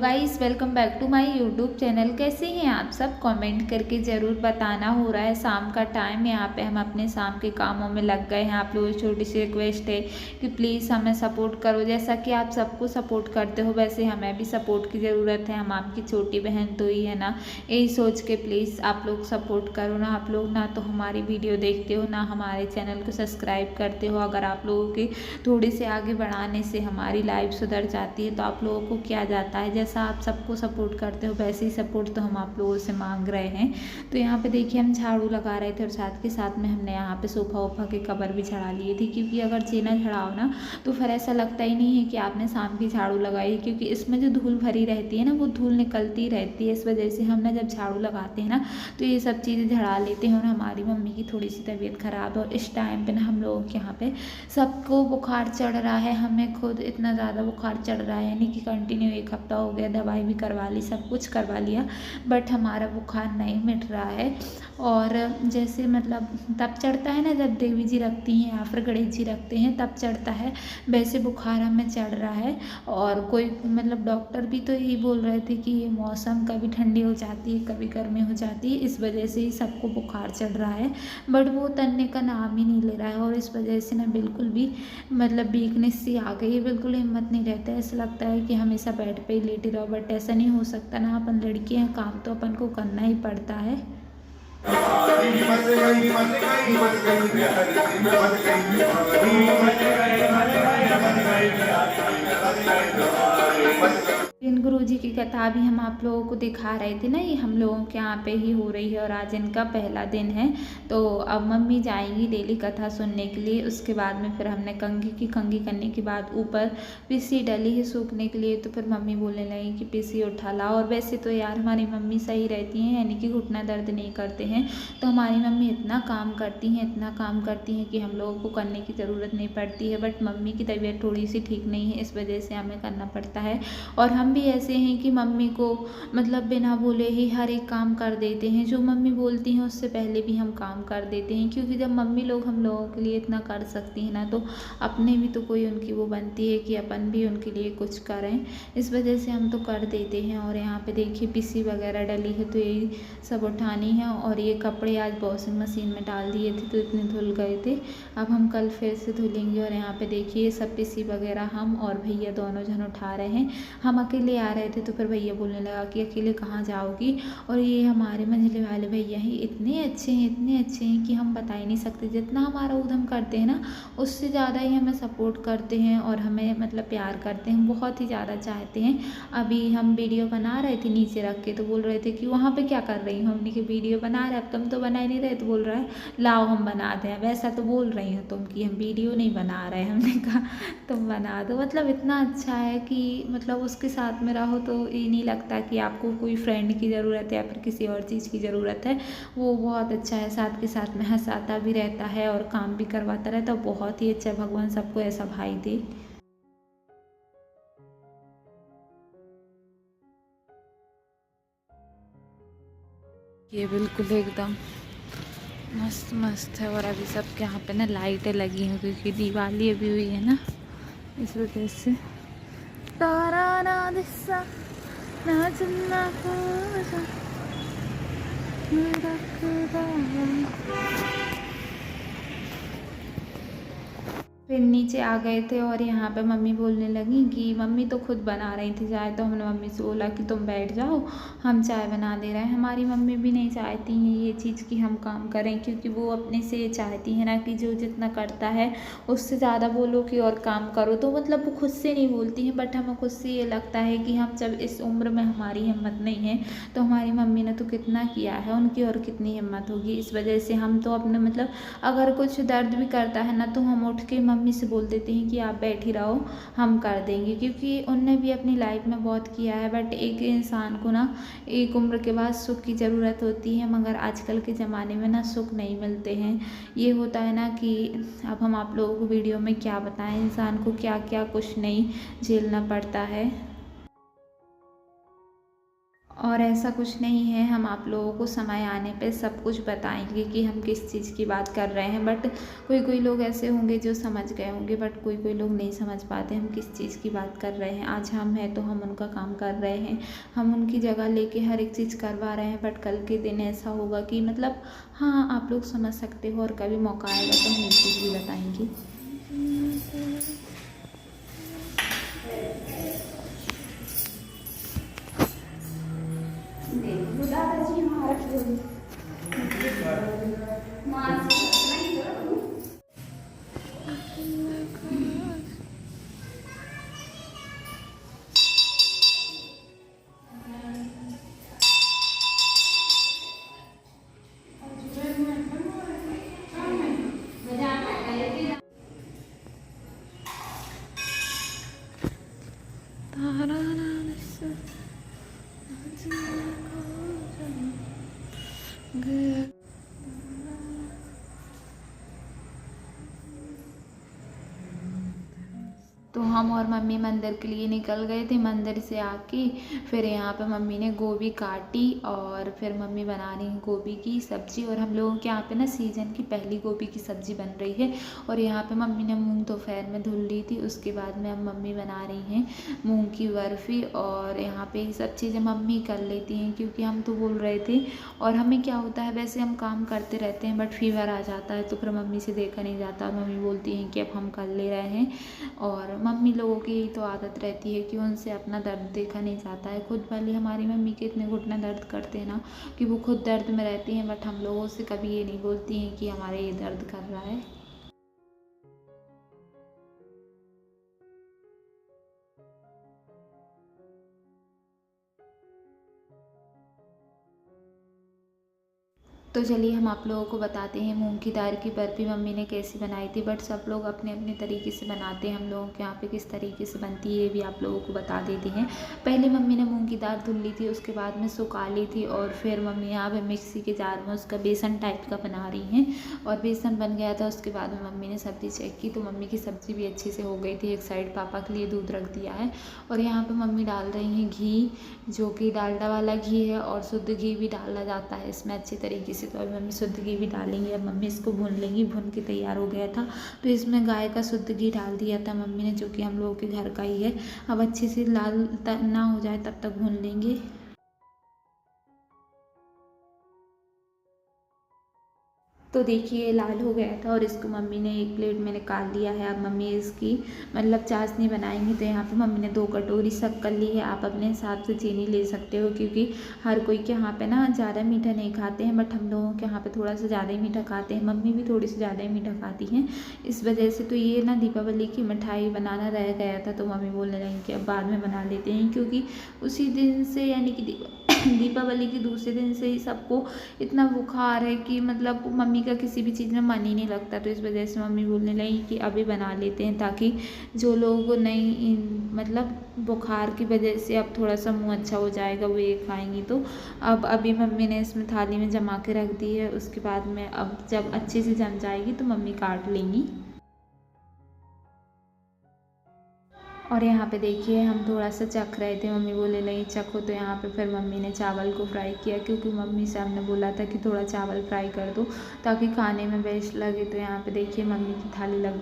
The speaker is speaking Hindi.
Guys, welcome back to my YouTube channel. कैसे हैं आप सब? कमेंट करके ज़रूर बताना। हो रहा है शाम का टाइम, यहाँ पे हम अपने शाम के कामों में लग गए हैं। आप लोगों की छोटी सी रिक्वेस्ट है कि प्लीज़ हमें सपोर्ट करो। जैसा कि आप सबको सपोर्ट करते हो वैसे हमें भी सपोर्ट की ज़रूरत है। हम आपकी छोटी बहन तो ही है ना, यही सोच के प्लीज़ आप लोग सपोर्ट करो ना। आप लोग ना तो हमारी वीडियो देखते हो, ना हमारे चैनल को सब्सक्राइब करते हो। अगर आप लोगों के थोड़े से आगे बढ़ाने से हमारी लाइफ सुधर जाती है तो आप लोगों को क्या जाता है। जैसा आप सबको सपोर्ट करते हो वैसे ही सपोर्ट तो हम आप लोगों से मांग रहे हैं। तो यहाँ पे देखिए हम झाड़ू लगा रहे थे और साथ के साथ में हमने यहाँ पे सोफ़ा वोफा के कवर भी झड़ा लिए थे, क्योंकि अगर जीना झड़ाओ ना तो फिर ऐसा लगता ही नहीं है कि आपने शाम की झाड़ू लगाई, क्योंकि इसमें जो धूल भरी रहती है ना वो धूल निकलती रहती है। इस वजह से हम ना जब झाड़ू लगाते हैं ना तो ये सब चीज़ें झड़ा लेते हैं। और हमारी मम्मी की थोड़ी सी तबीयत ख़राब है और इस टाइम पे ना हम लोगों के यहाँ पे सबको बुखार चढ़ रहा है। हमें खुद इतना ज़्यादा बुखार चढ़ रहा है, यानी कि कंटिन्यू 1 हफ्ता हो गया। दवाई भी करवा ली, सब कुछ करवा लिया, बट हमारा बुखार नहीं मिट रहा है। और जैसे मतलब तब चढ़ता है ना जब देवी जी रखती हैं या फिर गणेश जी रखते हैं तब चढ़ता है, वैसे बुखार हमें चढ़ रहा है। और कोई मतलब डॉक्टर भी तो यही बोल रहे थे कि ये मौसम कभी ठंडी हो जाती है कभी गर्मी हो जाती है, इस वजह से ही सबको बुखार चढ़ रहा है। बट वो तनने का नाम ही नहीं ले रहा है और इस वजह से ना बिल्कुल भी मतलब वीकनेस सी आ गई है। बिल्कुल हिम्मत नहीं रहता है, ऐसा लगता है कि हमेशा बेड पे ही लेटे रहो, बट ऐसा नहीं हो सकता ना। अपन लड़के हैं, काम तो अपन को करना ही पड़ता है। इन गुरु जी की कथा भी हम आप लोगों को दिखा रहे थे ना, ये हम लोगों के यहाँ पे ही हो रही है और आज इनका पहला दिन है। तो अब मम्मी जाएंगी डेली कथा सुनने के लिए। उसके बाद में फिर हमने कंघी करने के बाद ऊपर पीसी डली है सूखने के लिए, तो फिर मम्मी बोलने लगी कि पीसी उठा ला। और वैसे तो यार हमारी मम्मी सही रहती हैं, यानी कि घुटना दर्द नहीं करते हैं। तो हमारी मम्मी इतना काम करती हैं, इतना काम करती हैं कि हम लोगों को करने की ज़रूरत नहीं पड़ती है। बट मम्मी की तबीयत थोड़ी सी ठीक नहीं है, इस वजह से हमें करना पड़ता है। और हम भी ऐसे हैं कि मम्मी को मतलब बिना बोले ही हर एक काम कर देते हैं। जो मम्मी बोलती हैं उससे पहले भी हम काम कर देते हैं, क्योंकि जब मम्मी लोग हम लोगों के लिए इतना कर सकती हैं ना तो अपने भी तो कोई उनकी वो बनती है कि अपन भी उनके लिए कुछ करें। इस वजह से हम तो कर देते हैं। और यहाँ पे देखिए पीसी वगैरह डली है तो यही सब उठानी है। और ये कपड़े आज वॉशिंग मशीन में डाल दिए थे तो इतने धुल गए थे, अब हम कल फिर से धुलेंगे। और यहाँ पे देखिए सब पीसी वगैरह हम और भैया दोनों जन उठा रहे हैं। हम अकेले आ रहे थे तो फिर भैया बोलने लगा कि अकेले कहाँ जाओगी। और ये हमारे मंझले वाले भैया ही इतने अच्छे हैं, इतने अच्छे हैं कि हम बता ही नहीं सकते। जितना हमारा उद्यम करते हैं ना उससे ज़्यादा ही हमें सपोर्ट करते हैं और हमें मतलब प्यार करते हैं, बहुत ही ज़्यादा चाहते हैं। अभी हम वीडियो बना रहे थे नीचे रख के, तो बोल रहे थे कि वहाँ पे क्या कर रही हो। हमने कि वीडियो बना रहे, अब तुम तो बना ही नहीं रहे। तो बोल रहा है लाओ हम बना दें। वैसा तो बोल रही हो तुम कि हम वीडियो नहीं बना रहे। हमने कहा तुम बना दो। मतलब इतना अच्छा है कि मतलब उसके साथ में रहो तो ये नहीं लगता कि आपको कोई फ्रेंड की ज़रूरत है या फिर किसी और चीज़ की ज़रूरत है। वो बहुत अच्छा है, साथ के साथ में हंसाता भी रहता है और काम भी करवाता रहता है। बहुत ही अच्छा, भगवान सबको ऐसा भाई दे। ये बिल्कुल एकदम मस्त मस्त है। और अभी सबके यहाँ पे ना लाइटें लगी हैं क्योंकि दिवाली अभी हुई है ना, इस वजह से। तारा ना दिसा ना चन्ना पूजा रखदा। फिर नीचे आ गए थे और यहाँ पे मम्मी बोलने लगी कि मम्मी तो खुद बना रही थी चाय, तो हमने मम्मी से बोला कि तुम बैठ जाओ हम चाय बना दे रहे हैं। हमारी मम्मी भी नहीं चाहती हैं ये चीज़ कि हम काम करें, क्योंकि वो अपने से ये चाहती है ना कि जो जितना करता है उससे ज़्यादा बोलो कि और काम करो। तो मतलब वो खुद से नहीं बोलती हैं, बट हमें खुद से ये लगता है कि हम जब इस उम्र में हमारी हिम्मत नहीं है तो हमारी मम्मी ने तो कितना किया है, उनकी और कितनी हिम्मत होगी। इस वजह से हम तो अपने मतलब अगर कुछ दर्द भी करता है ना तो हम उठ के मम्मी से बोल देते हैं कि आप बैठी रहो हम कर देंगे, क्योंकि उनने भी अपनी लाइफ में बहुत किया है। बट एक इंसान को ना एक उम्र के बाद सुख की ज़रूरत होती है, मगर आजकल के ज़माने में ना सुख नहीं मिलते हैं। ये होता है ना कि अब हम आप लोगों को वीडियो में क्या बताएं, इंसान को क्या क्या कुछ नहीं झेलना पड़ता है। और ऐसा कुछ नहीं है, हम आप लोगों को समय आने पे सब कुछ बताएंगे कि हम किस चीज़ की बात कर रहे हैं। बट कोई कोई लोग ऐसे होंगे जो समझ गए होंगे, बट कोई कोई लोग नहीं समझ पाते हम किस चीज़ की बात कर रहे हैं। आज हम हैं तो हम उनका काम कर रहे हैं, हम उनकी जगह लेके हर एक चीज़ करवा रहे हैं। बट कल के दिन ऐसा होगा कि मतलब हाँ, आप लोग समझ सकते हो, और कभी मौका आएगा तो हम ये चीज़ भी बताएंगे। दादाजी हमारा तो हम और मम्मी मंदिर के लिए निकल गए थे। मंदिर से आके फिर यहाँ पे मम्मी ने गोभी काटी और फिर मम्मी बना रही हैं गोभी की सब्ज़ी। और हम लोगों के यहाँ पे ना सीज़न की पहली गोभी की सब्ज़ी बन रही है। और यहाँ पे मम्मी ने मूंग दोपहर में धुल ली थी, उसके बाद में अब मम्मी बना रही हैं मूंग की बर्फ़ी। और यहाँ पे ये सब चीज़ें मम्मी कर लेती हैं, क्योंकि हम तो बोल रहे थे। और हमें क्या होता है, वैसे हम काम करते रहते हैं, बट फीवर आ जाता है तो फिर मम्मी से देखा नहीं जाता। मम्मी बोलती हैं कि अब हम कर ले रहे हैं। और मम्मी लोगों की यही तो आदत रहती है कि उनसे अपना दर्द देखा नहीं जाता है। खुद वाली हमारी मम्मी के इतने घुटने दर्द करते हैं ना कि वो खुद दर्द में रहती हैं, बट हम लोगों से कभी ये नहीं बोलती हैं कि हमारे ये दर्द कर रहा है। तो चलिए हम आप लोगों को बताते हैं मूंग की दाल की बर्फ़ी मम्मी ने कैसी बनाई थी। बट सब लोग अपने अपने तरीके से बनाते हैं, हम लोगों के यहाँ पे किस तरीके से बनती है ये भी आप लोगों को बता देते हैं। पहले मम्मी ने मूंग की दाल धुल ली थी, उसके बाद में सुखा ली थी, और फिर मम्मी यहाँ पे मिक्सी के जार में उसका बेसन टाइप का बना रही हैं। और बेसन बन गया था, उसके बाद में मम्मी ने सब्ज़ी चेक की तो मम्मी की सब्ज़ी भी अच्छे से हो गई थी। एक साइड पापा के लिए दूध रख दिया है। और यहाँ पर मम्मी डाल रही हैं घी, जो कि डालडा वाला घी है, और शुद्ध घी भी डाला जाता है इसमें अच्छे तरीके से। तो अभी मम्मी शुद्ध घी भी डालेंगी। अब मम्मी इसको भून लेंगी, भून के तैयार हो गया था तो इसमें गाय का शुद्ध घी डाल दिया था मम्मी ने, जो कि हम लोगों के घर का ही है। अब अच्छे से लाल ना हो जाए तब तक भून लेंगे। तो देखिए लाल हो गया था, और इसको मम्मी ने एक प्लेट में निकाल लिया है। अब मम्मी इसकी मतलब चाशनी बनाएंगी। तो यहाँ पे मम्मी ने 2 कटोरी शक्कर ली है। आप अपने हिसाब से चीनी ले सकते हो, क्योंकि हर कोई के यहाँ पे ना ज़्यादा मीठा नहीं खाते हैं, बट हम लोगों के यहाँ पे थोड़ा सा ज़्यादा ही मीठा खाते हैं। मम्मी भी थोड़ी सी ज़्यादा ही मीठा खाती हैं, इस वजह से। तो ये ना दीपावली की मिठाई बनाना रह गया था, तो मम्मी बोलने लगी कि अब बाद में बना लेते हैं, क्योंकि उसी दिन से यानी कि दीपावली के दूसरे दिन से ही सबको इतना बुखार है कि मतलब मम्मी का किसी भी चीज़ में मन ही नहीं लगता। तो इस वजह से मम्मी बोलने लगी कि अभी बना लेते हैं, ताकि जो लोग नहीं मतलब बुखार की वजह से अब थोड़ा सा मुंह अच्छा हो जाएगा वो ये खाएंगी। तो अब अभी मम्मी ने इसमें थाली में जमा के रख दी है। उसके बाद में अब जब अच्छे से जम जाएगी तो मम्मी काट लेंगी। और यहाँ पे देखिए हम थोड़ा सा चख रहे थे, मम्मी बोले नहीं चखो। तो यहाँ पे फिर मम्मी ने चावल को फ्राई किया, क्योंकि मम्मी से हमने बोला था कि थोड़ा चावल फ्राई कर दो ताकि खाने में बेस्ट लगे। तो यहाँ पे देखिए मम्मी की थाली लग